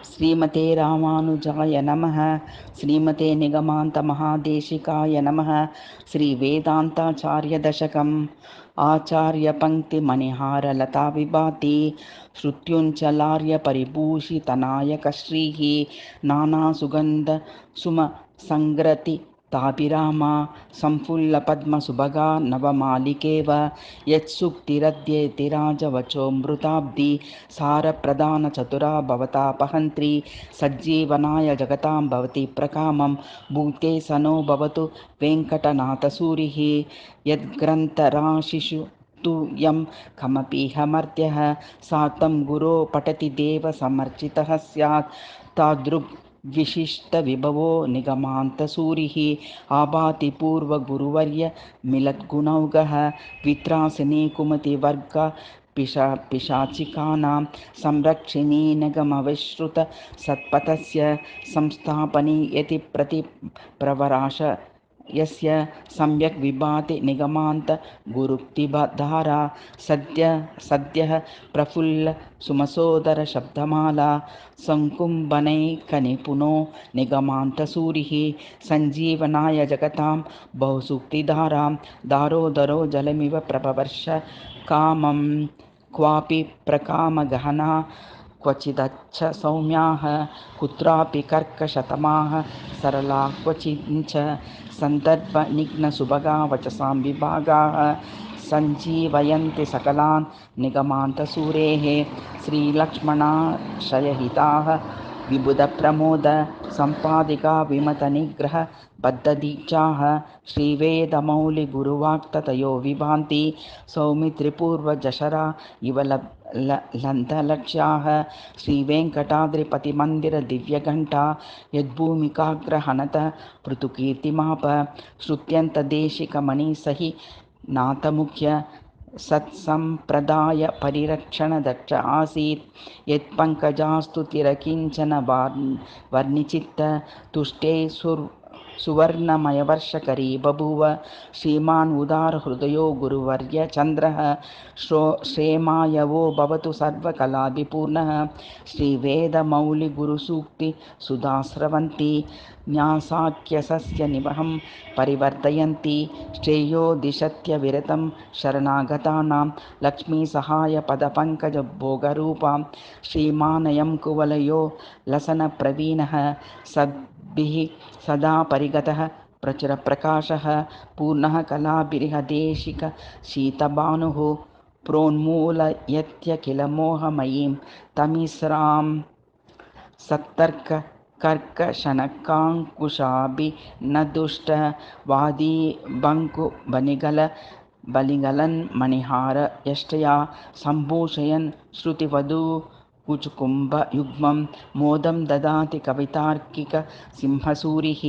श्रीमते रामानुजाय नमः। श्रीमते निगमान्तमहादेशिकाय नमः। श्रीवेदान्ताचार्यदशकम् आचार्यपङ्क्तिमणिहारलता विभाति श्रुत्युञ्चलार्यपरिभूषितनायकश्रीः नानासुगन्धसुमसङ्ग्रति ताभिरामा संफुल्लपद्मसुभगा नवमालिकेव यत्सुक्तिरद्येति राजवचोऽमृताब्धि सारप्रधानचतुरा भवतापहन्त्री सज्जीवनाय जगतां भवति प्रकामं भूते सनो भवतु वेङ्कटनाथसूरिः यद्ग्रन्थराशिषु तु यं कमपीह मर्त्यः सातं गुरो पठति देव समर्चितः स्यात् तादृग् विशिष्टविभवो निगमान्तसूरिः आभाति पूर्वगुरुवर्य मिलद्गुणौघः वित्रासिनी कुमतिवर्ग पिशाचिकानां संरक्षिणी निगमविश्रुत सत्पथस्य संस्थापनी यति प्रतिप्रवराश यस्य सम्यक् विभाति निगमान्त गुरुक्तिधारा सद्यः प्रफुल्ल सुमसोदर शब्दमाला संकुम्भनैकनिपुणो निगमान्तसूरिः सञ्जीवनाय जगतां बहुसूक्तिधारां दारोदरो जलमिव प्रपवर्ष कामं क्वापि प्रकामगहना क्वचिदच्च सौम्याः कुत्रापि कर्कशतमाः सरला क्वचिञ्च सन्दर्भनिघ्नसुभगा वचसां विभागाः सञ्जीवयन्ति सकलान् निगमान्तसूरेः श्रीलक्ष्मणाशयहिताः विबुधप्रमोद सम्पादिका विमतनिग्रहबद्धदीक्षाः श्रीवेदमौलिगुरुवाक्ततयो विभान्ति सौमित्रिपूर्वजशरा इव लन्धलक्ष्याः श्रीवेङ्कटाद्रिपतिमन्दिरदिव्यघण्टा यद्भूमिकाग्रहणत पृथुकीर्तिमाप श्रुत्यन्तदेशिकमणिसहि नाथमुख्य सत्सम्प्रदाय परिरक्षणदक्ष आसीत् यत्पङ्कजास्तुतिरकिञ्चन वर्णिचित्त तुष्टे सुवर्णमयवर्षकरी बभूव श्रीमान् उदारहृदयो गुरुवर्य चन्द्रः श्रेमायवो भवतु सर्वकलाभिपूर्णः श्रीवेदमौलिगुरुसूक्ति सुधास्रवन्ति न्यासाख्यसस्य निवहं परिवर्धयन्ति श्रेयो दिशत्यविरतं शरणागतानां लक्ष्मीसहायपदपङ्कजभोगरूपां श्रीमानयं कुवलयो लसनप्रवीणः सद्भिः सदा परिगतः प्रचुरप्रकाशः पूर्णः कलाभिर्हदेशिक शीतभानुः प्रोन्मूलयत्यखिलमोहमयीं तमिस्रां सत्तर्क कर्कशनकाङ्कुशाभिनदुष्ट वादी बङ्कुबनिगल बलिगलन्मणिहार यष्टया सम्भूषयन् श्रुतिवधू कुचकुम्भयुग्मं मोदं ददाति कवितार्किक सिंहसूरिः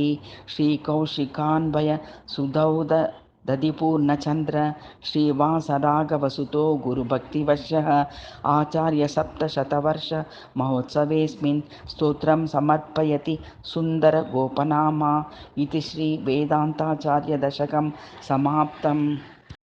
श्रीकौशिकान्वय सुधौद दधिपूर्णचन्द्र श्रीवासराघवसुतो गुरुभक्तिवश्यः आचार्य सप्तशतवर्ष महोत्सवेऽस्मिन् स्तोत्रं समर्पयति सुन्दर गोपनामा इति श्री वेदान्ताचार्य दशकं समाप्तम्।